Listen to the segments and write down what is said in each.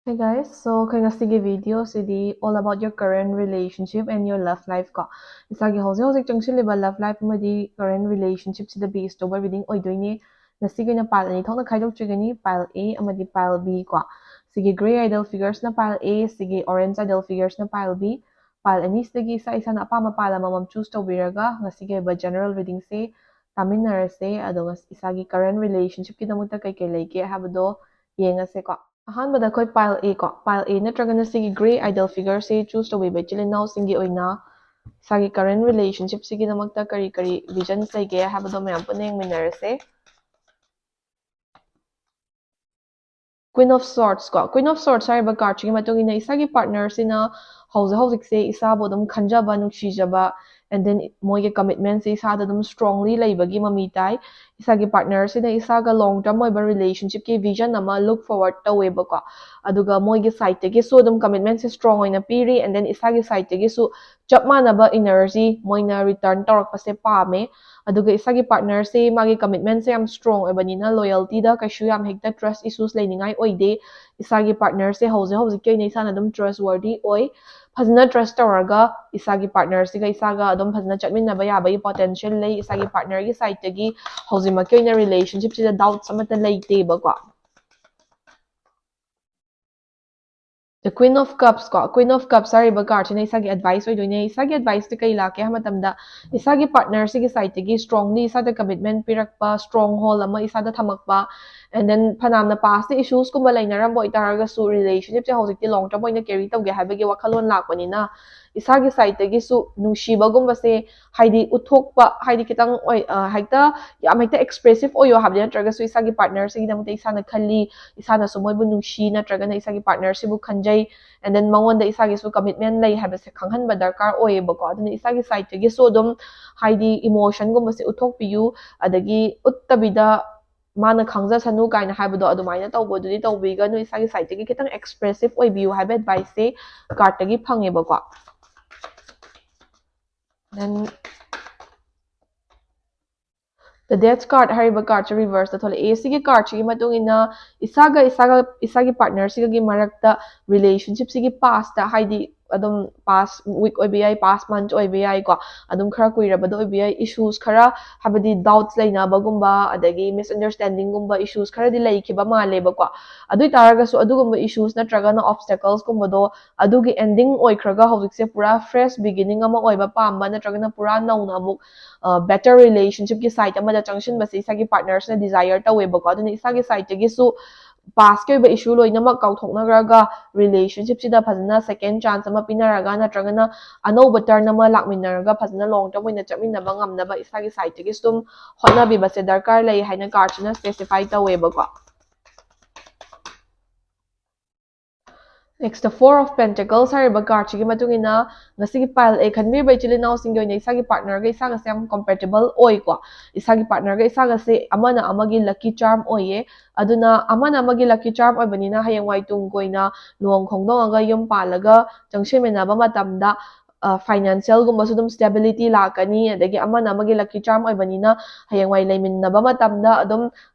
Hey guys, so kaya ngasige video sidi all about your current relationship and your love life ko. Isagi hojik changchiliba love life amadi current relationship sida based over reading oidoini ngasige na pile ani thokna khaidok chigani pile A amadi pile B ko. Sige gray idol figures na pile A, sige orange idol figures na pile B. Pile ani sidagi isa na apama pile amamam choose tawbiraga ngasige ba general reading se taminarase ado isagi current relationship kidamukta kay leke habado yengase ko. ꯑꯍꯥꯟꯕꯗ ꯑꯩꯈꯣꯏ pile A ꯀꯣ pile A ꯅꯠꯇ꯭ꯔꯒꯅ ꯁꯤꯒꯤ grey idol ꯐꯤꯒꯔꯁꯤ ꯆꯨꯁ ꯇꯧꯕꯤꯕ ꯏꯆꯤꯜ ꯏꯅꯥꯎꯁꯤꯡꯒꯤ ꯑꯣꯏꯅ ꯏꯁꯥꯒꯤ current ꯔꯤꯂꯦꯁꯟꯁꯤꯞꯁꯤꯒꯤꯗꯃꯛꯇ ꯀꯔꯤ ꯀꯔꯤ ꯚꯤꯖꯟꯁ ꯂꯩꯒꯦ ꯍꯥꯏꯕꯗꯣ ꯃꯌꯥꯝ ꯄꯨꯟꯅ ꯌꯦꯡꯃꯤꯟꯅꯔꯁꯦ ꯀ꯭ꯋꯤꯟ ꯑꯣꯐ ꯁꯣꯔꯠꯁ ꯀꯣ ꯀ꯭ꯋꯤꯟ ꯑꯣꯐ ꯁꯣꯔꯠꯁ ꯍꯥꯏꯔꯤꯕ ꯀꯥꯔꯠꯁꯤꯒꯤ ꯃꯇꯨꯡ ꯏꯟꯅ ꯏꯁꯥꯒꯤ ꯄꯥꯔꯠꯅꯔꯁꯤꯅ ꯍꯧꯖꯤꯛꯁꯦ ꯏꯁꯥꯕꯨ ꯑꯗꯨꯝ ꯈꯟꯖꯕ ꯅꯨꯡꯁꯤꯖꯕ ꯑꯦꯟ ꯗꯦꯟ ꯃꯣꯏꯒꯤ ꯀꯃꯤꯠꯃꯦꯟꯁꯦ ꯏꯁꯥꯗ ꯑꯗꯨꯝ ꯁ꯭ꯇꯔꯣꯡꯂꯤ ꯂꯩꯕꯒꯤ ꯃꯃꯤ ꯇꯥꯏ ꯏꯁꯥꯒꯤ ꯄꯥꯔꯠꯅꯔꯁꯤꯅ ꯏꯁꯥꯒ ꯂꯣꯡ ꯇꯔꯝ ꯑꯣꯏꯕ ꯔꯤꯂꯦꯁꯟꯁꯤꯞꯀꯤ ꯚꯤꯖꯟ ꯑꯃ ꯂꯨꯛ ꯐꯣꯔꯋꯥꯔꯗ ꯇꯧꯋꯦꯕꯀꯣ ꯑꯗꯨꯒ ꯃꯣꯏꯒꯤ ꯁꯥꯏꯗꯇꯒꯤꯁꯨ ꯑꯗꯨꯝ ꯀꯃꯤꯠꯃꯦꯟꯁꯦ ꯁ꯭ꯇꯔꯣꯡ ꯑꯣꯏꯅ ꯄꯤꯔꯤ ꯑꯦꯟ ꯗꯦꯟ ꯏꯁꯥꯒꯤ ꯁꯥꯏꯗꯇꯒꯤꯁꯨ ꯆꯞ ꯃꯥꯟꯅꯕ ꯏꯅꯔꯖꯤ ꯃꯣꯏꯅ ꯔꯤꯇꯔꯟ ꯇꯧꯔꯛꯄꯁꯦ ꯄꯥꯝꯃꯦ ꯑꯗꯨꯒ ꯏꯁꯥꯒꯤ ꯄꯥꯔꯠꯅꯔꯁꯦ ꯃꯥꯒꯤ ꯀꯃꯤꯠꯃꯦꯟꯁꯦ ꯌꯥꯝ ꯁ꯭ꯇꯔꯣꯡ ꯑꯣꯏꯕꯅꯤꯅ ꯂꯣꯌꯦꯜꯇꯤꯗ ꯀꯩꯁꯨ ꯌꯥꯝ ꯍꯦꯛꯇ ꯇ꯭ꯔꯁ ꯏꯁꯨꯁ ꯂꯩꯅꯤꯡꯉꯥꯏ ꯑꯣꯏꯗꯦ ꯏꯁꯥꯒꯤ ꯄꯥꯔꯠꯅꯔꯁꯦ ꯍꯧꯖꯤꯛꯀꯤ ꯑꯣꯏꯅ ꯏꯁꯥꯅ ꯑꯗꯨꯝ ꯇ꯭ꯔꯁ ꯋꯥꯔꯗꯤ ꯑꯣꯏ ꯐꯖꯅ ꯇ꯭ꯔꯁ ꯇꯧꯔꯒ ꯏꯁꯥꯒꯤ ꯄꯥꯔꯠꯅꯔꯁꯤꯒ ꯏꯁꯥꯒ ꯑꯗꯨꯝ ꯐꯖꯅ ꯆꯠꯃꯤꯟꯅꯕ ꯌꯥꯕꯒꯤ ꯄꯣꯇꯦꯟꯁꯤꯌꯦꯜ ꯂꯩ ꯏꯁꯥꯒꯤ ꯄꯥꯔꯠꯅꯔꯒꯤ ꯁꯥꯏꯗꯇꯒꯤ ꯍꯧꯖꯤꯛꯃꯛꯀꯤ ꯑꯣꯏꯅ ꯔꯤꯂꯦꯁꯟꯁꯤꯞꯁꯤꯗ ꯗꯥꯎꯠꯁ ꯑꯃꯠꯇ ꯂꯩꯇꯦꯕꯀꯣ The Queen of Cups ko Queen of Cups ꯍꯥꯏꯔꯤꯕ ꯀꯥꯔꯠꯁꯤꯅ ꯏꯁꯥꯒꯤ ꯑꯦꯗꯚꯥꯏꯁ ꯑꯣꯏꯗꯣꯏꯅꯦ ꯏꯁꯥꯒꯤ ꯑꯦꯗꯚꯥꯏꯁꯇꯤ ꯀꯩ ꯂꯥꯛꯀꯦ ꯍꯥꯏꯕ ꯃꯇꯝꯗ ꯏꯁꯥꯒꯤ ꯄꯥꯔꯠꯅꯔꯁꯤꯒꯤ ꯁꯥꯏꯗꯇꯒꯤ ꯁ꯭ꯇꯔꯣꯡꯂꯤ ꯏꯁꯥꯗ ꯀꯃꯤꯠꯃꯦꯟ ꯄꯤꯔꯛꯄ ꯁ꯭ꯇꯔꯣꯡ ꯍꯣꯜ ꯑꯃ ꯏꯁꯥꯗ ꯊꯝꯃꯛꯄ ꯑꯦꯟ ꯗꯦꯟ ꯐꯅꯌꯥꯝꯅ ꯄꯥꯁꯇ ꯏꯁꯨꯁꯀꯨꯝꯕ ꯂꯩꯅꯔꯝꯕ ꯑꯣꯏꯇꯥꯔꯒꯁꯨ ꯔꯤꯂꯦꯁꯟꯁꯤꯞꯁꯦ ꯍꯧꯖꯤꯛꯇꯤ ꯂꯣꯡ ꯇꯔꯝ ꯑꯣꯏꯅ ꯀꯦꯔꯤ ꯇꯧꯒꯦ ꯍꯥꯏꯕꯒꯤ ꯋꯥꯈꯜꯂꯣꯟ ꯂꯥꯛꯄꯅꯤꯅ ꯏꯁꯥꯒꯤ ꯁꯥꯏꯗꯇꯒꯤꯁꯨ ꯅꯨꯡꯁꯤꯕꯒꯨꯝꯕꯁꯦ ꯍꯥꯏꯗꯤ ꯎꯠꯊꯣꯛꯄ ꯍꯥꯏꯗꯤ ꯈꯤꯇꯪ ꯍꯦꯛꯇ ꯌꯥꯝ ꯍꯦꯛꯇ ꯑꯦꯛꯁꯄ꯭ꯔꯦꯁꯤቭ ꯑꯣꯏꯌꯣ ꯍꯥꯏꯕꯗꯤ ꯅꯠꯇ꯭ꯔꯒꯁꯨ ꯏꯁꯥꯒꯤ ꯄꯥꯔꯠꯅꯔꯁꯤꯒꯤꯗꯃꯛꯇ ꯏꯁꯥꯅ ꯈꯜꯂꯤ ꯏꯁꯥꯅꯁꯨ ꯃꯣꯏꯕꯨ ꯅꯨꯡꯁꯤ ꯅꯠꯇ꯭ꯔꯒꯅ ꯏꯁꯥꯒꯤ ꯄꯥꯔꯠꯅꯔꯁꯤꯕꯨ ꯈꯟꯖꯩ ꯑꯦꯟ ꯗꯦꯟ ꯃꯉꯣꯟꯗ ꯏꯁꯥꯒꯤꯁꯨ ꯀꯃꯤꯠꯃꯦꯟ ꯂꯩ ꯍꯥꯏꯕꯁꯦ ꯈꯪꯍꯟꯕ ꯗꯔꯀꯥꯔ ꯑꯣꯏꯌꯦꯕꯀꯣ ꯑꯗꯨꯅ ꯏꯁꯥꯒꯤ ꯁꯥꯏꯗꯇꯒꯤꯁꯨ ꯑꯗꯨꯝ ꯍꯥꯏꯗꯤ ꯏꯃꯣꯁꯟꯒꯨꯝꯕꯁꯦ ꯎꯠꯊꯣꯛꯄꯤꯌꯨ ꯑꯗꯒꯤ ꯎꯠꯇꯕꯤꯗ ꯃꯥꯅ ꯈꯪꯖꯁꯅꯨ ꯀꯥꯏꯅ ꯍꯥꯏꯕꯗꯣ ꯑꯗꯨꯃꯥꯏꯅ ꯇꯧꯕꯗꯨꯗꯤ ꯇꯧꯕꯤꯒꯅꯨ ꯏꯁꯥꯒꯤ ꯁꯥꯏꯗꯇꯒꯤ ꯈꯤꯇꯪ ꯑꯦꯛꯁꯄ꯭ꯔꯦꯁꯤቭ ꯑꯣꯏꯕꯤꯌꯨ ꯍꯥꯏꯕ ꯑꯦꯗꯚꯥꯏꯁꯁꯦ ꯀꯥꯔꯠꯇꯒꯤ ꯐꯪꯉꯦꯕꯀꯣ ꯗꯦꯟ ꯗ ꯗꯦꯠꯁ ꯀꯥꯔꯠ ꯍꯥꯏꯔꯤꯕ ꯀꯥꯔꯠꯁꯦ ꯔꯤꯚꯔꯁꯇ ꯊꯣꯛꯂꯛꯑꯦ ꯁꯤꯒꯤ ꯀꯥꯔꯠꯁꯤꯒꯤ ꯃꯇꯨꯡ ꯏꯟꯅ ꯏꯁꯥꯒꯤ ꯄꯥꯔꯠꯅꯔꯁꯤꯒꯒꯤ ꯃꯔꯛꯇ ꯔꯤꯂꯦꯁꯟꯁꯤꯞꯁꯤꯒꯤ ꯄꯥꯁꯇ ꯍꯥꯏꯗꯤ ꯑꯗꯨꯝ ꯄꯥꯁ ꯋꯤꯛ ꯑꯣꯏꯕ ꯌꯥꯏ ꯄꯥꯁ ꯃꯟꯊ ꯑꯣꯏꯕ ꯌꯥꯏꯀꯣ ꯑꯗꯨꯝ ꯈꯔ ꯀꯨꯏꯔꯕꯗ ꯑꯣꯏꯕ ꯌꯥꯏ ꯏꯁꯨꯁ ꯈꯔ ꯍꯥꯏꯕꯗꯤ ꯗꯥꯎꯠꯁ ꯂꯩꯅꯕꯒꯨꯝꯕ ꯑꯗꯒꯤ ꯃꯤꯁꯑꯟꯗꯔꯁꯇꯦꯟꯗꯤꯡꯒꯨꯝꯕ ꯏꯁꯨꯁ ꯈꯔꯗꯤ ꯂꯩꯈꯤꯕ ꯃꯥꯜꯂꯦꯕꯀꯣ ꯑꯗꯨ ꯑꯣꯏꯇꯥꯔꯒꯁꯨ ꯑꯗꯨꯒꯨꯝꯕ ꯏꯁꯨꯁ ꯅꯠꯇ꯭ꯔꯒꯅ ꯑꯣꯕꯁꯇꯦꯀꯜꯁꯀꯨꯝꯕꯗꯣ ꯑꯗꯨꯒꯤ ꯑꯦꯟꯗꯤꯡ ꯑꯣꯏꯈ꯭ꯔꯒ ꯍꯧꯖꯤꯛꯁꯦ ꯄꯨꯔꯥ ꯐ꯭ꯔꯦꯁ ꯕꯤꯒꯤꯅꯤꯡ ꯑꯃ ꯑꯣꯏꯕ ꯄꯥꯝꯕ ꯅꯠꯇ꯭ꯔꯒꯅ ꯄꯨꯔꯥ ꯅꯧꯅ ꯑꯃꯨꯛ ꯕꯦꯇꯔ ꯔꯤꯂꯦꯁꯟꯁꯤꯞꯀꯤ ꯁꯥꯏꯠ ꯑꯃꯗ ꯆꯪꯁꯤꯟꯕꯁꯦ ꯏꯁꯥꯒꯤ ꯄꯥꯔꯠꯅꯔꯁꯤꯅ ꯗꯤꯖꯥꯌꯔ ꯇꯧꯋꯦꯕꯀꯣ ꯑꯗꯨꯅ ꯏꯁꯥꯒꯤ ꯁꯥꯏꯠꯇꯒꯤꯁꯨ ꯄꯥꯁꯀꯤ ꯑꯣꯏꯕ ꯏꯁꯨ ꯂꯣꯏꯅꯃꯛ ꯀꯥꯎꯊꯣꯛꯅꯈ꯭ꯔꯒ ꯔꯤꯂꯦꯁꯟꯁꯤꯞꯁꯤꯗ ꯐꯖꯅ ꯁꯦꯀꯦꯟ ꯆꯥꯟꯁ ꯑꯃ ꯄꯤꯅꯔꯒ ꯅꯠꯇ꯭ꯔꯒꯅ ꯑꯅꯧꯕ ꯇꯔꯟ ꯑꯃ ꯂꯥꯛꯃꯤꯟꯅꯔꯒ ꯐꯖꯅ ꯂꯣꯡ ꯇꯔꯝ ꯑꯣꯏꯅ ꯆꯠꯃꯤꯟꯅꯕ ꯉꯝꯅꯕ ꯏꯁꯥꯒꯤ ꯁꯥꯏꯠꯇꯒꯤꯁꯨ ꯑꯗꯨꯝ ꯍꯣꯠꯅꯕꯤꯕꯁꯦ ꯗꯔꯀꯥꯔ ꯂꯩ ꯍꯥꯏꯅ ꯀꯥꯔꯠꯁꯤꯅ ꯁ꯭ꯄꯦꯁꯤꯐꯥꯏ ꯇꯧꯋꯦꯕꯀꯣ ꯅꯦꯛꯁꯇ ꯐꯣꯔ ꯑꯣꯐ ꯄꯦꯟꯇꯦꯀꯜꯁ ꯍꯥꯏꯔꯤꯕ ꯀꯥꯔꯠꯁꯤꯒꯤ ꯃꯇꯨꯡ ꯏꯟꯅ ꯉꯁꯤꯒꯤ ꯄꯥꯏꯜ ꯑꯦ ꯈꯟꯕꯤꯔꯤꯕ ꯏꯆꯤꯜ ꯏꯅꯥꯎꯁꯤꯡꯒꯤ ꯑꯣꯏꯅ ꯏꯁꯥꯒꯤ ꯄꯥꯔꯠꯅꯔꯒ ꯏꯁꯥꯒꯁꯦ ꯌꯥꯝ ꯀꯝꯄꯦꯇꯦꯕꯜ ꯑꯣꯏꯀꯣ ꯏꯁꯥꯒꯤ ꯄꯥꯔꯠꯅꯔꯒ ꯏꯁꯥꯒꯁꯦ ꯑꯃꯅ ꯑꯃꯒꯤ ꯂꯛꯀꯤ ꯆꯥꯔꯝ ꯑꯣꯏꯌꯦ ꯑꯗꯨꯅ ꯑꯃꯅ ꯑꯃꯒꯤ ꯂꯛꯀꯤ ꯆꯥꯔꯝ ꯑꯣꯏꯕꯅꯤꯅ ꯍꯌꯦꯡꯋꯥꯏ ꯇꯨꯡ ꯀꯣꯏꯅ ꯂꯨꯍꯣꯡ ꯈꯣꯡꯗꯣꯡꯉꯒ ꯌꯨꯝ ꯄꯥꯜꯂꯒ ꯆꯪꯁꯤꯟꯃꯤꯟꯅꯕ ꯃꯇꯝꯗ ꯐꯥꯏꯅꯥꯟꯁꯤꯌꯦꯜꯒꯨꯝꯕꯁꯨ ꯑꯗꯨꯝ ꯁ꯭ꯇꯦꯕꯤꯂꯤꯇꯤ ꯂꯥꯛꯀꯅꯤ ꯑꯗꯒꯤ ꯑꯃꯅ ꯑꯃꯒꯤ ꯂꯛꯀꯤ ꯆꯥꯔꯝ ꯑꯣꯏꯕꯅꯤꯅ ꯍꯌꯦꯡꯋꯥꯏ ꯂꯩꯃꯤꯟꯅꯕ ꯃꯇꯝꯗ ꯑꯗꯨꯝ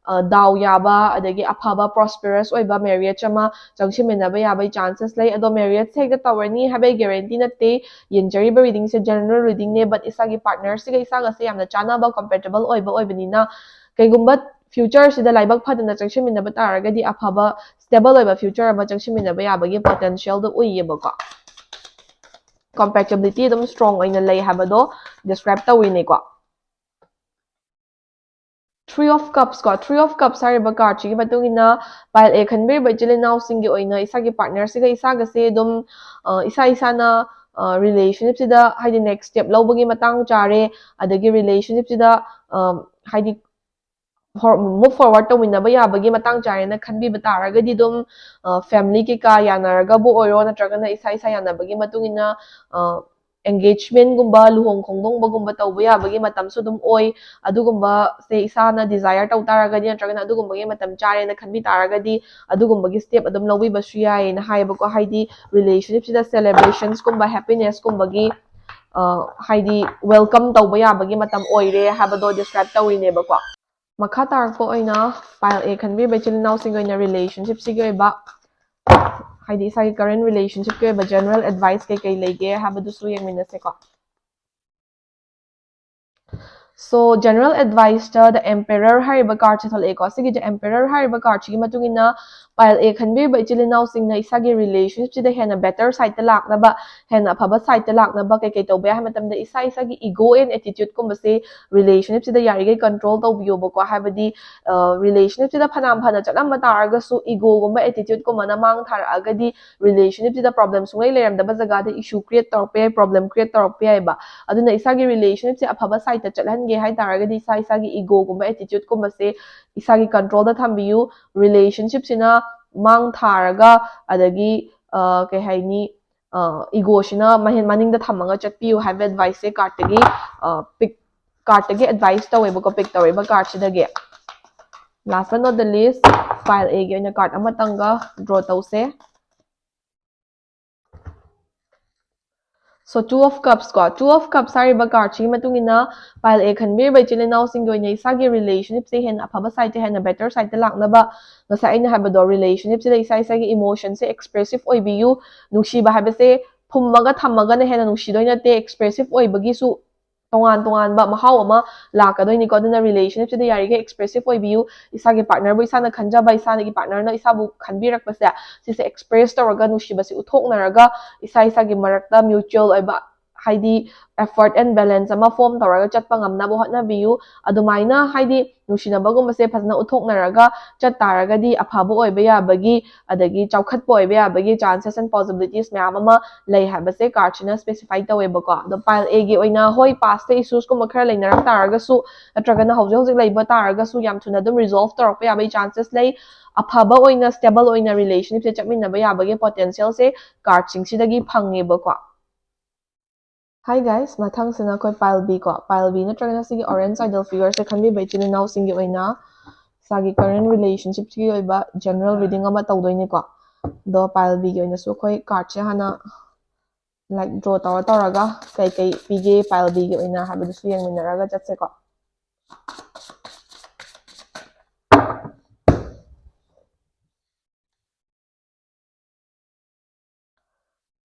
ꯗꯥꯎ ꯌꯥꯕ ꯑꯗꯒꯤ ꯑꯐꯕ ꯄ꯭ꯔꯣꯁꯄꯦꯔꯁ ꯑꯣꯏꯕ ꯃꯦꯔꯤꯌꯦꯖ ꯑꯃ ꯆꯪꯁꯤꯟꯃꯤꯟꯅꯕ ꯌꯥꯕꯒꯤ ꯆꯥꯟꯁꯦꯁ ꯂꯩ ꯑꯗꯣ ꯃꯦꯔꯤꯌꯦꯖꯁꯦ ꯍꯦꯛꯇ ꯇꯧꯔꯅꯤ ꯍꯥꯏꯕꯒꯤ ꯒꯦꯔꯦꯟꯇꯤ ꯅꯠꯇꯦ ꯌꯦꯡꯖꯔꯤꯕ ꯔꯤꯗꯤꯡꯁꯦ ꯖꯦꯅꯔꯦꯜ ꯔꯤꯗꯤꯡꯅꯦ ꯕꯠ ꯏꯁꯥꯒꯤ ꯄꯥꯔꯠꯅꯔꯁꯤꯒ ꯏꯁꯥꯒꯁꯦ ꯌꯥꯝꯅ ꯆꯥꯟꯅꯕ ꯀꯝꯄꯦꯇꯦꯕꯜ ꯑꯣꯏꯕꯅꯤꯅ ꯀꯩꯒꯨꯝꯕ ꯐ꯭ꯌꯨꯆꯔꯁꯤꯗ ꯂꯥꯏꯕꯛ ꯐꯗꯅ ꯆꯪꯁꯤꯟꯃꯤꯟꯅꯕ ꯇꯥꯔꯒꯗꯤ ꯑꯐꯕ ꯁ꯭ꯇꯦꯕꯜ ꯑꯣꯏꯕ ꯐ꯭ꯌꯨꯆꯔ ꯑꯃ ꯆꯪꯁꯤꯟꯃꯤꯟꯅꯕ ꯌꯥꯕꯒꯤ ꯄꯣꯇꯦꯟꯁꯤꯌꯦꯜꯗꯣ ꯎꯏꯌꯦꯕꯀꯣ ꯀꯝꯄꯦꯇꯤꯕꯤꯂꯤꯇꯤ ꯑꯗꯨꯝ ꯁ꯭ꯇꯔꯣꯡ ꯑꯣꯏꯅ ꯂꯩ ꯍꯥꯏꯕꯗꯣ ꯗꯤꯁꯀ꯭ꯔꯥꯏꯕ ꯇꯧꯔꯤꯅꯦꯀꯣ ꯊ꯭ꯔꯤ ꯑꯣꯐ ꯀꯞꯁ ꯀꯣ ꯊ꯭ꯔꯤ ꯑꯣꯐ ꯀꯞꯁ ꯍꯥꯏꯔꯤꯕ ꯀꯥꯔꯠꯁꯤꯒꯤ ꯃꯇꯨꯡ ꯏꯟꯅ ꯄꯥꯏꯜ ꯑꯦ ꯈꯟꯕꯤꯔꯤꯕ ꯏꯆꯤꯜ ꯏꯅꯥꯎꯁꯤꯡꯒꯤ ꯑꯣꯏꯅ ꯏꯁꯥꯒꯤ ꯄꯥꯔꯠꯅꯔꯁꯤꯒ ꯏꯁꯥꯒꯁꯦ ꯑꯗꯨꯝ ꯏꯁꯥꯅ ꯔꯤꯂꯦꯁꯟꯁꯤꯞꯁꯤꯗ ꯍꯥꯏꯗꯤ ꯅꯦꯛꯁ ꯁ꯭ꯇꯦꯞ ꯂꯧꯕꯒꯤ ꯃꯇꯥꯡ ꯆꯥꯔꯦ ꯑꯗꯒꯤ ꯔꯤꯂꯦꯁꯟꯁꯤꯞꯁꯤꯗ ꯍꯥꯏꯗꯤ ꯃꯨꯚ ꯐꯣꯔꯋꯥꯔꯗ ꯇꯧꯃꯤꯟꯅꯕ ꯌꯥꯕꯒꯤ ꯃꯇꯥꯡ ꯆꯥꯔꯦꯅ ꯈꯟꯕꯤꯕ ꯇꯥꯔꯒꯗꯤ ꯑꯗꯨꯝ ꯐꯦꯃꯤꯂꯤ ꯀꯩꯀꯥ ꯌꯥꯅꯔꯒꯕꯨ ꯑꯣꯏꯔꯣ ꯅꯠꯇ꯭ꯔꯒꯅ ꯏꯁꯥ ꯌꯥꯅꯕꯒꯤ ꯃꯇꯨꯡ ꯏꯟꯅ ꯑꯦꯡꯒꯦꯖꯃꯦꯟꯒꯨꯝꯕ ꯂꯨꯍꯣꯡ ꯈꯣꯡꯗꯣꯡꯕꯒꯨꯝꯕ ꯇꯧꯕ ꯌꯥꯕꯒꯤ ꯃꯇꯝꯁꯨ ꯑꯗꯨꯝ ꯑꯣꯏ ꯑꯗꯨꯒꯨꯝꯕꯁꯦ ꯏꯁꯥꯅ ꯗꯤꯖꯥꯌꯔ ꯇꯧ ꯇꯥꯔꯒꯗꯤ ꯅꯠꯇ꯭ꯔꯒꯅ ꯑꯗꯨꯒꯨꯝꯕꯒꯤ ꯃꯇꯝ ꯆꯥꯔꯦꯅ ꯈꯟꯕꯤ ꯇꯥꯔꯒꯗꯤ ꯑꯗꯨꯒꯨꯝꯕꯒꯤ ꯁ꯭ꯇꯦꯞ ꯑꯗꯨꯝ ꯂꯧꯕꯤꯕꯁꯨ ꯌꯥꯏꯌꯦꯅ ꯍꯥꯏꯌꯦꯕꯀꯣ ꯍꯥꯏꯗꯤ ꯔꯤꯂꯦꯁꯟꯁꯤꯞꯁꯤꯗ ꯁꯦꯂꯦꯕ꯭ꯔꯦꯁꯟꯁꯀꯨꯝꯕ ꯍꯦꯄꯤꯅꯦꯁꯀꯨꯝꯕꯒꯤ ꯍꯥꯏꯗꯤ ꯋꯦꯜꯀꯝ ꯇꯧꯕ ꯌꯥꯕꯒꯤ ꯃꯇꯝ ꯑꯣꯏꯔꯦ ꯍꯥꯏꯕꯗꯣ ꯗꯤꯁꯀ꯭ꯔꯥꯏꯕ ꯇꯧꯔꯤꯅꯦꯕꯀꯣ ꯃꯈꯥ ꯇꯥꯔꯛꯄ ꯑꯣꯏꯅ ꯄꯥꯏꯜ ꯑꯦ ꯈꯟꯕꯤꯔꯤꯕ ꯏꯆꯤꯜ ꯏꯅꯥꯎꯁꯤꯡꯒꯤ ꯑꯣꯏꯅ ꯔꯤꯂꯦꯁꯟꯁꯤꯞꯁꯤꯒꯤ ꯑꯣꯏꯕ haidi isagi current relationship ke ba general advice kai lege habadusu yengminase ko. So general advice the emperor hariba card chathol eko sigi the emperor hariba card chi matungina pile a khanbi ba ichilinaw singna isagi relationship chi the hena better side ta lakna ba hena phaba side ta lakna ba kai to ba hamatam da isagi ego and attitude kum se relationship chi the yari ge control to biyo ba ko habadi relationship chi the phanam phana chalam ba targa su ego gumba attitude kum na mang thar agadi relationship chi the problem sungai leram da ba jaga de issue create tor pe problem create tor pe ba aduna isagi relationship chi aphaba side ta chalhan ge hai taragadi isagi ego gumba attitude gumba se isagi control da thambiyu relationship sina mang tharaga adagi kai haini ego sina maning da thamaga chatpiyu have advice se card gi pick card gi advice tawe ba ko pick tawe ba card sidage last but not the least file a gi na card amatanga draw tause. So two of cups ko two of cups hari ba card chi matungina pile a khanbir bai chilinaw singoi nei sagi relationship se hen aphaba side hen a better side lakna ba ngasa ina haba do relationship se isai sagi emotion se expressive oi biu nushi ba habe se phummaga thamaga na hen nushi doina te expressive oi bagi su tongan ba mahau ama lakadoi ni ko duna relationship se yari ge expressive oi biu isagi partner bo isana khanja ba isana gi partner na isabu khanbirak pa se se express tawraga nushi ba se uthok naraga isagi marakta mutual oi ba haidi effort and balance ama form tawraga chatpa ngamna bo hotna biu adumaina haidi nushina bagum se phazna uthok naraga chat taragadi aphabo oi ba ya bagi adagi chawkhat po oi ba ya bagi chances and possibilities myam ama lei haba se cardina specify tawe ba ko the pile a gi oina hoi past issues ko makhar leinarak taraga su atragana hojik leiba taraga su yam thuna dum resolve tarak pa ya ba chances lei aphaba oina stable oina relationship se chapminna ba ya bagi potential se card sing sidagi phange ba ko. Hi guys, mathang sina koi pile B ko. Pile B na tragana sigi orange idol figure se khanbi bai chini now singi oina sagi current relationship chi oiba general reading ama tawdoi ko. Do pile B gi oina su koi card che hana like draw tawraga kai pige pile B gi oina habadu su yang minaraga chatse ko.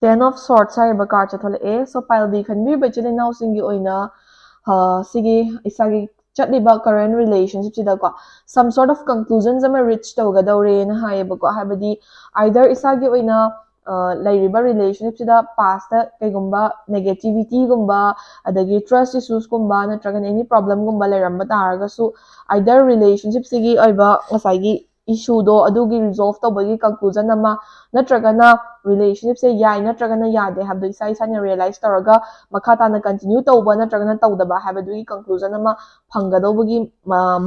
Ten of Swords hariba card chathol a so pile B khanbi bai chini now singi oina sigi isagi chatliba current relationship chida ko some sort of conclusions ama reach tawgadawre na hayeba ko habadi either isagi oina lairiba relationship chida past kaigumba negativity gumba adagi trust issues gumba natragan any problem gumba lairamba taraga su either relationship sigi oiba ngasagi issue do adugi resolve tawbagi conclusion ama natragana relationship se yai natragana yade habdo isa na realize taraga makha tana continue tawba natragana tawdaba habadui conclusion ama phangadawbagi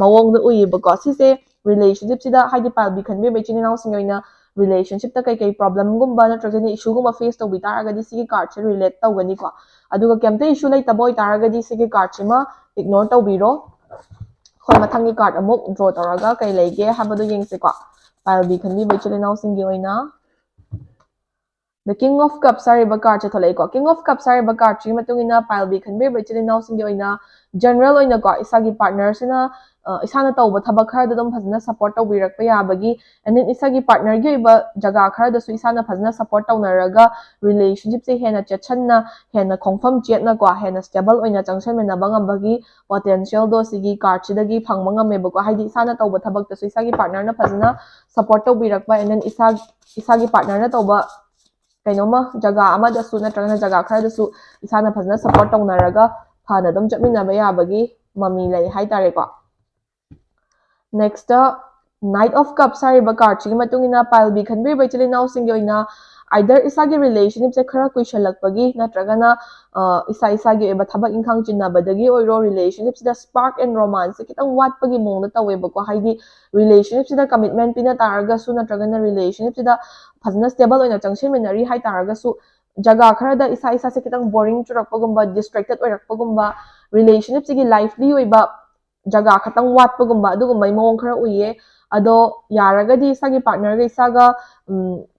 mawong da uyiba ko sise relationship sida haidi palbi khanbe be chini naw singoina relationship ta kai problem gumba natragana issue gumba face tawbi taragadi sigi card se relate tawgani ko aduga kemte issue lai taboy taragadi sigi card sima ignore tawbiro khoi mathangi card amuk draw taraga kai lege habadu yengse ko palbi khanbi be chini naw singi oina the King of Cups hariba card chatholai ko King of Cups hariba card chi matungina pile B khanbe bai chili naw singi oina general oina ko isagi partner sina isana tawba thabak khar dum phazna support tawbirak pa yabagi and then isagi partner gi ba jaga khar da su isana phazna support tawnaraga relationship se hena chachanna hena khongpham chetna ko hena stable oina changsan mena bangam bagi potential do sigi card chidagi phangmanga me ba ko haidi isana tawba thabak da su isagi partner na phazna support tawbirak pa and then isagi partner na tawba kainoma jaga ama da su natragana jaga khara da su isana phazna support tawnaraga phana dum chapminaba yabagi mami lai hai tare ko next Knight of Cups hariba card chi matungina pile B khanbi bai chili naw singi oina either isagi relationship se khara kuishalakpagi natragana isagi eba thabak inkhang chinnabadagi oiro relationship sida spark and romance kitang watpagi mongna taweba ko haidi relationship sida commitment pina taraga su natragana relationship sida phazna stable oina changsinminari hai taraga su jaga khara da isa se kitang boring churakpagumba distracted oirakpagumba relationship sigi lively oiba jaga khatang watpagumba adugumba mong khara uye ado yaragadi isagi partner ga isaga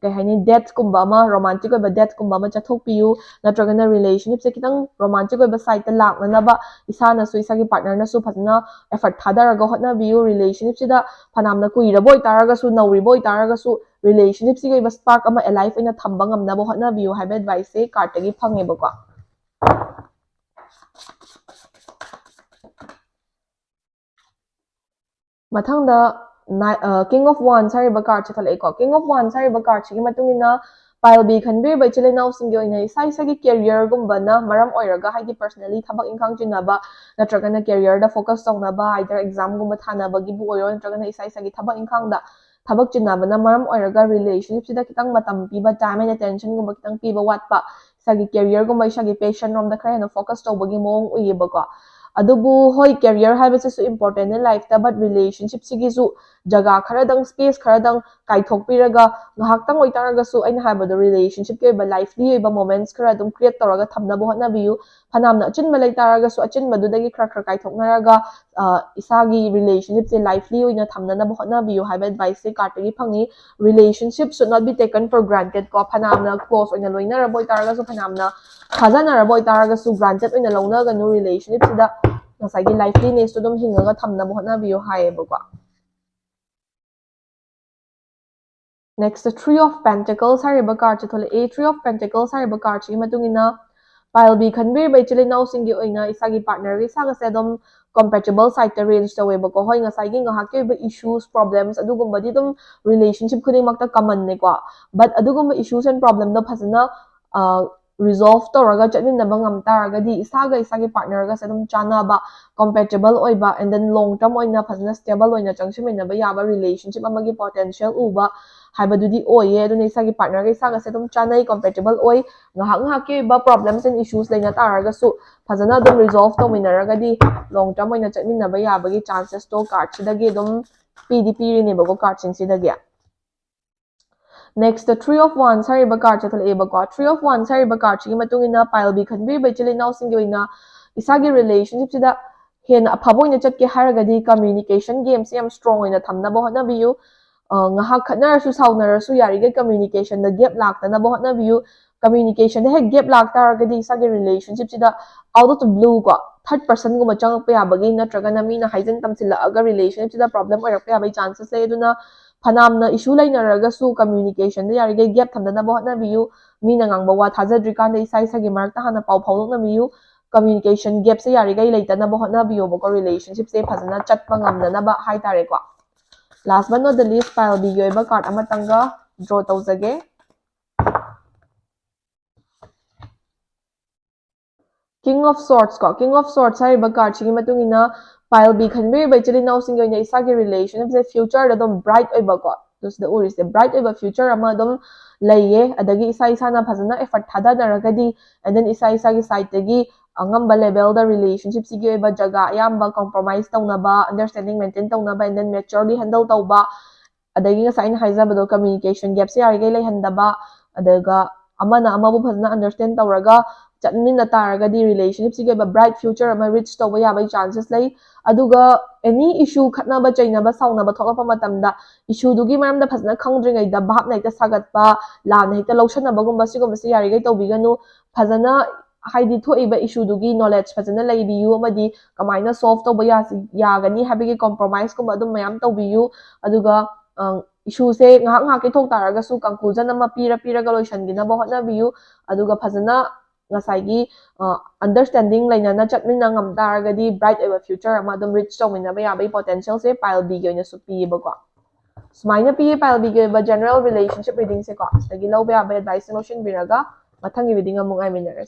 kai hani date kumba ma romantic oiba date kumba ma chathokpiu natragana relationship se kitang romantic oiba side ta lakna ba isana su isagi partner na su phazna effort thadaraga hotna biu relationship sida phanamna kuira boy taraga su nauri boy taraga su relationship ꯁꯤꯒꯤ ꯑꯣꯏꯕ spark ꯑꯃ alive ꯑꯣꯏꯅ ꯊꯝꯕ ꯉꯝꯅꯕ ꯍꯣꯠꯅꯕꯤꯌꯨ ꯍꯥꯏꯕ advice ꯁꯦ ꯀꯥꯔꯠꯇꯒꯤ ꯐꯪꯉꯦꯕꯀꯣ ꯃꯊꯪꯗ king of wands ꯍꯥꯏꯔꯤꯕ ꯀꯥꯔꯠꯁꯦ ꯊꯣꯛꯂꯛꯏꯀꯣ king of wands ꯍꯥꯏꯔꯤꯕ ꯀꯥꯔꯠꯁꯤꯒꯤ ꯃꯇꯨꯡ ꯏꯟꯅ ꯄꯥꯏꯜꯕꯤ ꯈꯟꯕꯤꯔꯤꯕ ꯏꯆꯤꯜ ꯏꯅꯥꯎꯁꯤꯡꯒꯤ ꯑꯣꯏꯅ ꯏꯁꯥ ꯏꯁꯥꯒꯤ ꯀꯦꯔꯤꯌꯔꯒꯨꯝꯕꯅ ꯃꯔꯝ ꯑꯣꯏꯔꯒ ꯍꯥꯏꯗꯤ ꯄꯔꯁꯅꯦꯂꯤ ꯊꯕꯛ ꯏꯪꯈꯥꯡ ꯆꯤꯟꯅꯕ ꯅꯠꯇ꯭ꯔꯒꯅ ꯀꯦꯔꯤꯌꯔꯗ ꯐꯣꯀꯁ ꯇꯧꯅꯕ ꯑꯥꯏꯗꯔ ꯑꯦꯛꯖꯥꯝꯒꯨꯝꯕ ꯊꯥꯅꯕꯒꯤꯕꯨ ꯑꯣꯏꯔꯣ ꯅꯠꯇ꯭ꯔꯒꯅ ꯏꯁꯥ ꯏꯁꯥꯒꯤ ꯊꯕꯛ ꯏꯪꯈꯥꯡꯗ ꯊꯕꯛ ꯆꯤꯟꯅꯕꯅ ꯃꯔꯝ ꯑꯣꯏꯔꯒ ꯔꯤꯂꯦꯁꯟꯁꯤꯞꯁꯤꯗ ꯈꯤꯇꯪ ꯃꯇꯝ ꯄꯤꯕ ꯇꯥꯏꯝ ꯑꯦꯟड ꯑꯦꯇꯦꯟꯁꯟꯒꯨꯝꯕ ꯈꯤꯇꯪ ꯄꯤꯕ ꯋꯥꯠꯄ ꯏꯁꯥꯒꯤ ꯀꯦꯔꯤꯌꯔꯒꯨꯝꯕ ꯏꯁꯥꯒꯤ ꯄꯦꯁꯟ ꯔꯣꯝꯗ ꯈꯔ ꯍꯦꯟꯅ ꯐꯣꯀꯁ ꯇꯧꯕꯒꯤ ꯃꯑꯣꯡ ꯎꯏꯌꯦꯕꯀꯣ ꯑꯗꯨꯕꯨ ꯍꯣꯏ ꯀꯦꯔꯤꯌꯔ ꯍꯥꯏꯕꯁꯤꯁꯨ ꯏꯝꯄꯣꯔꯇꯦꯟꯅꯦ ꯂꯥꯏꯐꯇ ꯕꯠ ꯔꯤꯂꯦꯁꯟꯁꯤꯞꯁꯤꯒꯤꯁꯨ ꯖꯒꯥ ꯈꯔꯗꯪ ꯁ꯭ꯄꯦꯁ ꯈꯔꯗꯪ ꯀꯥꯏꯊꯣꯛꯄꯤꯔꯒ ꯉꯥꯏꯍꯥꯛꯇꯪ ꯑꯣꯏꯇꯥꯔꯒꯁꯨ ꯑꯩꯅ ꯍꯥꯏꯕꯗꯣ ꯔꯤꯂꯦꯁꯟꯁꯤꯞꯀꯤ ꯑꯣꯏꯕ ꯂꯥꯏꯐꯂꯤ ꯑꯣꯏꯕ ꯃꯣꯃꯦꯟꯠꯁ ꯈꯔ ꯑꯗꯨꯝ ꯀ꯭रिꯌꯦꯠ ꯇꯧꯔꯒ ꯊꯝꯅꯕ ꯍꯣꯠꯅꯕꯤꯌꯨ ꯐꯅꯌꯥꯝꯅ ꯑꯆꯤꯟꯕ ꯂꯩꯇꯥꯔꯒꯁꯨ ꯑꯆꯤꯟꯕꯗꯨꯗꯒꯤ ꯈꯔ ꯈꯔ ꯀꯥꯏꯊꯣꯛꯅꯔꯒ ꯏꯁꯥꯒꯤ ꯔꯤꯂꯦꯁꯟꯁꯤꯞꯁꯦ ꯂꯥꯏꯐꯂꯤ ꯑꯣꯏꯅ ꯊꯝꯅꯅꯕ ꯍꯣꯠꯅꯕꯤꯌꯨ ꯍꯥꯏꯕ ꯑꯦꯗꯚꯥꯏꯁꯁꯦ ꯀꯥꯔꯠꯇꯒꯤ ꯐꯪꯉꯤ ꯔꯤꯂꯦꯁꯟꯁꯤꯞ ꯁꯨꯗ ꯅꯣꯠ ꯕꯤ ꯇꯦꯀꯟ ꯐꯣꯔ ꯒ꯭ꯔꯥꯟꯇꯦꯗ ꯀꯣ ꯐꯅꯌꯥꯝꯅ ꯀ꯭ꯂꯣꯖ ꯑꯣꯏꯅ ꯂꯣꯏꯅꯔꯕ ꯑꯣꯏꯇꯥꯔꯒꯁꯨ ꯐꯅꯌꯥꯝꯅ ꯊꯥꯖꯅꯔꯕ ꯑꯣꯏꯇꯥꯔꯒꯁꯨ ꯒ꯭ꯔꯥꯟꯇꯦꯗ ꯑꯣꯏꯅ ꯂꯧꯅꯒꯅꯨ ꯔꯤꯂꯦꯁꯟꯁꯤꯞꯁꯤꯗ ꯉꯁꯥꯏꯒꯤ ꯂꯥꯏꯐꯂꯤꯅꯦꯁꯇꯨ ꯑꯗꯨꯝ ꯍꯤꯡꯉꯒ ꯊꯝꯅꯕ ꯍꯣꯠꯅꯕꯤꯌꯨ ꯍꯥꯏꯌꯦꯕꯀꯣ ꯅꯦꯛꯁꯇ ꯊ꯭ꯔꯤ ꯑꯣꯐ ꯄꯦꯟꯇꯦꯀꯜꯁ ꯍꯥꯏꯔꯤꯕ ꯀꯥꯔꯠꯁꯦ ꯊꯣꯛꯂꯛꯏ ꯊ꯭ꯔꯤ ꯑꯣꯐ ꯄꯦꯟꯇꯦꯀꯜꯁ ꯍꯥꯏꯔꯤꯕ ꯀꯥꯔꯠꯁꯤꯒꯤ ꯃꯇꯨꯡ ꯏꯟꯅ ꯄꯥꯏꯜꯕꯤ ꯈꯟꯕꯤꯔꯤꯕ ꯏꯆꯤꯜ ꯏꯅꯥꯎꯁꯤꯡꯒꯤ ꯑꯣꯏꯅ ꯏꯁꯥꯒꯤ ꯄꯥꯔꯠꯅꯔꯒ ꯏꯁꯥꯒꯁꯦ ꯑꯗꯨꯝ ꯀꯣꯝꯄꯦꯇꯤꯕꯜ ꯁꯥꯏꯠꯇ ꯔꯦꯟꯖ ꯇꯧꯋꯦꯕꯀꯣ ꯍꯣꯏ ꯉꯁꯥꯏꯒꯤ ꯉꯥꯏꯍꯥꯛꯀꯤ ꯑꯣꯏꯕ ꯏꯁꯨꯁ ꯄ꯭ꯔꯣꯕ꯭ꯂꯦꯝꯁ ꯑꯗꯨꯒꯨꯝꯕꯗꯤ ꯑꯗꯨꯝ ꯔꯤꯂꯦꯁꯟꯁꯤꯞ ꯈꯨꯗꯤꯡꯃꯛꯇ ꯀꯃꯟꯅꯦꯀꯣ ꯕꯠ ꯑꯗꯨꯒꯨꯝꯕ ꯏꯁꯨꯁ ꯑꯦꯟ ꯄ꯭ꯔꯣꯕ꯭ꯂꯦꯝꯗꯣ ꯐꯖꯅ ꯔꯤꯖꯣꯜቭ ꯇꯧꯔꯒ ꯆꯠꯃꯤꯟꯅꯕ ꯉꯝ ꯇꯥꯔꯒꯗꯤ ꯏꯁꯥꯒ ꯏꯁꯥꯒꯤ ꯄꯥꯔꯠꯅꯔꯒꯁꯦ ꯑꯗꯨꯝ ꯆꯥꯟꯅꯕ ꯀꯣꯝꯄꯦꯇꯤꯕꯜ ꯑꯣꯏꯕ ꯑꯦꯟ ꯗꯦꯟ ꯂꯣꯡ ꯇꯔꯝ ꯑꯣꯏꯅ ꯐꯖꯅ ꯁ꯭ꯇꯦꯕꯜ ꯑꯣꯏꯅ ꯆꯪꯁꯤꯟꯃꯤꯟꯅꯕ ꯌꯥꯕ ꯔꯤꯂꯦꯁꯟꯁꯤꯞ ꯑꯃꯒꯤ ꯄꯣꯇꯦꯟꯁꯤꯌꯦꯜ ꯎꯕ ꯍꯥꯏꯕꯗꯨꯗꯤ ꯑꯣꯏꯌꯦ ꯑꯗꯨꯅ ꯏꯁꯥꯒꯤ ꯄꯥꯔꯠꯅꯔꯒ ꯏꯁꯥꯒꯁꯦ ꯑꯗꯨꯝ ꯆꯥꯟꯅꯩ ꯀꯣꯝꯄꯦꯇꯤꯕꯜ ꯑꯣꯏ ꯉꯥꯏꯍꯥꯛ ꯉꯥꯏꯍꯥꯛꯀꯤ ꯑꯣꯏꯕ ꯄ꯭ꯔꯣꯕ꯭ꯂꯦꯝꯁ ꯑꯦꯟ ꯏꯁꯨꯁ ꯂꯩꯅ ꯇꯥꯔꯒꯁꯨ ꯐꯖꯅ ꯑꯗꯨꯝ ꯔꯤꯖꯣꯜቭ ꯇꯧꯃꯤꯟꯅꯔꯒꯗꯤ ꯂꯣꯡ ꯇꯔꯝ ꯑꯣꯏꯅ ꯆꯠꯃꯤꯟꯅꯕ ꯌꯥꯕꯒꯤ ꯆꯥꯟꯁꯦꯁꯇꯣ ꯀꯥꯔꯠꯁꯤꯗꯒꯤ ꯑꯗꯨꯝ ꯄꯤꯔꯤꯅꯦꯕꯀꯣ ꯀꯥꯔꯠꯁꯤꯡꯁꯤꯗꯒꯤ ꯅꯦꯛꯁꯇ ꯊ꯭ꯔꯤ ꯑꯣꯐ ꯋꯥꯟꯁ ꯍꯥꯏꯔꯤꯕ ꯀꯥꯔꯠꯁꯦ ꯊꯣꯛꯂꯛꯑꯦꯕꯀꯣ ꯊ꯭ꯔꯤ ꯑꯣꯐ ꯋꯥꯟꯁ ꯍꯥꯏꯔꯤꯕ ꯀꯥꯔꯠꯁꯤꯒꯤ ꯃꯇꯨꯡ ꯏꯟꯅ ꯄꯥꯏꯜꯕꯤ ꯈꯟꯕꯤꯔꯤꯕ ꯏꯆꯤꯜ ꯏꯅꯥꯎꯁꯤꯡꯒꯤ ꯑꯣꯏꯅ ꯏꯁꯥꯒꯤ ꯔꯤꯂꯦꯁꯟꯁꯤꯞꯁꯤꯗ ꯍꯦꯟꯅ ꯑꯐꯕ ꯑꯣꯏꯅ ꯆꯠꯀꯦ ꯍꯥꯏꯔꯒꯗꯤ ꯀꯝꯃ꯭ꯌꯨꯅꯤꯀꯦꯁꯟ ꯒꯦꯝꯁꯦ ꯌꯥꯝ ꯁ꯭ꯇ꯭ꯔꯣꯡ ꯑꯣꯏꯅ ꯊꯝꯅꯕ ꯍꯣꯠꯅꯕꯤꯌꯨ ꯉꯥꯏꯍꯥꯛ ꯈꯠꯅꯔꯁꯨ ꯁꯥꯎꯅꯔꯁꯨ ꯌꯥꯔꯤꯈꯩ ꯀꯝꯃ꯭ꯌꯨꯅꯤꯀꯦꯁꯟꯗ ꯒꯦꯞ ꯂꯥꯛꯇꯅꯕ ꯍꯣꯠꯅꯕꯤꯌꯨ ꯀꯝꯃ꯭ꯌꯨꯅꯤꯀꯦꯁꯟꯗ ꯍꯦꯛ ꯒꯦꯞ ꯂꯥꯛꯇꯥꯔꯒꯗꯤ ꯏꯁꯥꯒꯤ ꯔꯤꯂꯦꯁꯟꯁꯤꯞꯁꯤꯗ ꯑꯥꯎꯠ ꯑꯣꯐ ꯗ ꯕ꯭ꯂꯨ ꯀꯣ ꯊꯔꯠ ꯄꯔꯁꯟꯒꯨꯝꯕ ꯆꯪꯉꯛꯄ ꯌꯥꯕꯒꯤ ꯅꯠꯇ꯭ꯔꯒꯅ ꯃꯤꯅ ꯍꯥꯏꯖꯤꯟ ꯇꯝꯁꯤꯜꯂꯛꯑꯒ ꯔꯤꯂꯦꯁꯟꯁꯤꯞꯁꯤꯗ ꯄ꯭ꯔꯣꯕ꯭ꯂꯦꯝ ꯑꯣꯏꯔꯛꯄ ꯌꯥꯕꯒꯤ ꯆꯥꯟꯁꯦꯁ ꯂꯩ ꯑꯗꯨꯅ ꯐꯅꯌꯥꯝꯅ ꯏꯁꯨ ꯂꯩꯅꯔꯒꯁꯨ ꯀꯝꯃ꯭ꯌꯨꯅꯤꯀꯦꯁꯟꯗ ꯌꯥꯔꯤꯈꯩ ꯒꯦꯞ ꯊꯝꯗꯅꯕ ꯍꯣꯠꯅꯕꯤꯌꯨ ꯃꯤꯅ ꯉꯥꯡꯕ ꯋꯥ ꯊꯥꯖꯗ꯭ꯔꯤꯀꯥꯟꯗ ꯏꯁꯥ ꯏꯁꯥꯒꯤ ꯃꯔꯛꯇ ꯍꯥꯟꯅ ꯄꯥꯎ ꯐꯥꯎꯗꯣꯛꯅꯕꯤꯌꯨ ꯀꯝꯃ꯭ꯌꯨꯅꯤꯀꯦꯁꯟ ꯒꯦꯞꯁꯦ ꯌꯥꯔꯤꯈꯩ ꯂꯩꯇꯅꯕ ꯍꯣꯠꯅꯕꯤꯌꯣꯕꯀꯣ ꯔꯤꯂꯦꯁꯟꯁꯤꯞꯁꯦ ꯐꯖꯅ ꯆꯠꯄ ꯉꯝꯅꯅꯕ ꯍꯥꯏꯇꯥꯔꯦꯀꯣ ꯂꯥꯁ ꯕꯠ ꯅꯣꯠ ꯗ ꯂꯤꯁ ꯄꯥꯏꯜꯕꯤꯒꯤ ꯑꯣꯏꯕ ꯀꯥꯔꯠ ꯑꯃꯇꯪꯒ ꯗ꯭ꯔꯣ ꯇꯧꯖꯒꯦ king of swords ꯀꯣ king of swords ꯍꯥꯏꯔꯤꯕ ꯀꯥꯔꯠꯁꯤꯒꯤ ꯃꯇꯨꯡ ꯏꯟꯅ ꯄꯥꯏꯜꯕꯤ ꯈꯟꯕꯤꯔꯤꯕ ꯏꯆꯤꯜ ꯏꯅꯥꯎꯁꯤꯡꯒꯤ ꯑꯣꯏꯅ ꯏꯁꯥꯒꯤ ꯔꯤꯂꯦꯁꯟꯁꯤꯞꯁꯦ ꯐ꯭ꯌꯨꯆꯔꯗ ꯑꯗꯨꯝ ꯕ꯭ꯔꯥꯏꯠ ꯑꯣꯏꯕꯀꯣ ꯁꯤꯗ ꯎꯔꯤꯁꯦ ꯕ꯭ꯔꯥꯏꯠ ꯑꯣꯏꯕ ꯐ꯭ꯌꯨꯆꯔ ꯑꯃ ꯑꯗꯨꯝ ꯂꯩꯌꯦ ꯑꯗꯒꯤ ꯏꯁꯥ ꯏꯁꯥꯅ ꯐꯖꯅ ꯑꯦꯐꯔꯠ ꯊꯥꯗꯅꯔꯒꯗꯤ ꯑꯦꯟ ꯗꯦꯟ ꯏꯁꯥ ꯏꯁꯥꯒꯤ ꯁꯥꯏꯠꯇꯒꯤ ꯑꯉꯝꯕ ꯂꯦꯚꯦꯜꯗ ꯔꯤꯂꯦꯁꯟꯁꯤꯞꯁꯤꯒꯤ ꯑꯣꯏꯕ ꯖꯒꯥ ꯑꯌꯥꯝꯕ ꯀꯣꯝꯄ꯭ꯔꯣꯃꯥꯏꯁ ꯇꯧꯅꯕ ꯑꯟꯗꯔꯁꯇꯦꯟꯗꯤꯡ ꯃꯦꯟꯇꯦꯟ ꯇꯧꯅꯕ ꯑꯦꯟ ꯗꯦꯟ ꯃꯦꯆꯣꯔꯂꯤ ꯍꯦꯟꯗꯜ ꯇꯧꯕ ꯑꯗꯒꯤ ꯉꯁꯥꯏ ꯑꯩꯅ ꯍꯥꯏꯖꯕꯗꯣ ꯀꯝꯃ꯭ꯌꯨꯅꯤꯀꯦꯁꯟ ꯒꯦꯞꯁꯦ ꯌꯥꯔꯤꯈꯩ ꯂꯩꯍꯟꯗꯕ ꯑꯗꯨꯒ ꯑꯃꯅ ꯑꯃꯕꯨ ꯐꯖꯅ ꯑꯟꯗꯔꯁꯇꯦꯟ ꯇꯧꯔꯒ ꯆꯠꯃꯤꯟꯅ ꯇꯥꯔꯒꯗꯤ ꯔꯤꯂꯦꯁꯟꯁꯤꯞꯁꯤꯒꯤ ꯑꯣꯏꯕ ꯕ꯭ꯔꯥꯏꯠ ꯐ꯭ꯌꯨꯆꯔ ꯑꯃ ꯔꯤꯆ ꯇꯧꯕ ꯌꯥꯕꯒꯤ ꯆꯥꯟꯁꯦꯁ ꯂꯩ ꯑꯗꯨꯒ ꯑꯦꯅꯤ ꯏꯁꯨ ꯈꯠꯅꯕ ꯆꯩꯅꯕ ꯁꯥꯎꯅꯕ ꯊꯣꯛꯂꯛꯄ ꯃꯇꯝꯗ ꯏꯁꯨꯗꯨꯒꯤ ꯃꯔꯝꯗ ꯐꯖꯅ ꯈꯪꯗ꯭ꯔꯤꯉꯩꯗ ꯚꯥꯞꯅ ꯍꯦꯛꯇ ꯁꯥꯒꯠꯄ ꯂꯥꯟꯅ ꯍꯦꯛꯇ ꯂꯧꯁꯟꯅꯕꯒꯨꯝꯕ ꯁꯤꯒꯨꯝꯕꯁꯦ ꯌꯥꯔꯤꯈꯩ ꯇꯧꯕꯤꯒꯅꯨ ꯐꯖꯅ ꯍꯥꯏꯗꯤ ꯊꯣꯛꯏꯕ ꯏꯁꯨꯗꯨꯒꯤ ꯅꯣꯂꯦꯖ ꯐꯖꯅ ꯂꯩꯕꯤꯌꯨ ꯑꯃꯗꯤ ꯀꯃꯥꯏꯅ ꯁꯣꯜቭ ꯇꯧꯕ ꯌꯥꯒꯅꯤ ꯍꯥꯏꯕꯒꯤ ꯀꯣꯝꯄ꯭ꯔꯣꯃꯥꯏꯁꯀꯨꯝꯕ ꯑꯗꯨꯝ ꯃꯌꯥꯝ ꯇꯧꯕꯤꯌꯨ ꯑꯗꯨꯒ ꯏꯁꯨꯁꯦ ꯉꯥꯏꯍꯥꯛ ꯉꯥꯏꯍꯥꯛꯀꯤ ꯊꯣꯛ ꯇꯥꯔꯒꯁꯨ ꯀꯟꯀ꯭ꯂꯨꯖꯟ ꯑꯃ ꯄꯤꯔꯒ ꯂꯣꯏꯁꯤꯟꯈꯤꯅꯕ ꯍꯣꯠꯅꯕꯤꯌꯨ ꯑꯗꯨꯒ ꯐꯖꯅ ꯉꯁꯥꯏꯒꯤ ꯑꯟꯗꯔꯁꯇꯦꯟꯗꯤꯡ ꯂꯩꯅꯅ ꯆꯠꯃꯤꯟꯅ ꯉꯝ ꯇꯥꯔꯒꯗꯤ ꯕ꯭ꯔꯥꯏꯠ ꯑꯣꯏꯕ ꯐ꯭ꯌꯨꯆꯔ ꯑꯃ ꯑꯗꯨꯝ ꯔꯤꯆ ꯇꯧꯃꯤꯟꯅꯕ ꯌꯥꯕꯒꯤ ꯄꯣꯇꯦꯟꯁꯤꯌꯦꯜꯁꯦ ꯄꯥꯏꯜꯕꯤꯒꯤ ꯑꯣꯏꯅꯁꯨ ꯄꯤꯌꯦꯕꯀꯣ ꯁꯨꯃꯥꯏꯅ ꯄꯤꯌꯦ ꯄꯥꯏꯜꯕꯤꯒꯤ ꯑꯣꯏꯕ ꯖꯦꯅꯔꯦꯜ ꯔꯤꯂꯦꯁꯟꯁꯤꯞ ꯔꯤꯗꯤꯡꯁꯦꯀꯣ ꯁꯤꯗꯒꯤ ꯂꯧꯕ ꯌꯥꯕ ꯑꯦꯗꯚꯥꯏꯁꯁꯦ ꯂꯧꯁꯤꯟꯕꯤꯔꯒ ꯃꯊꯪꯒꯤ ꯔꯤꯗꯤꯡ ꯑꯃꯨꯛ ꯉꯥꯏꯃꯤꯟꯅꯔꯁꯤ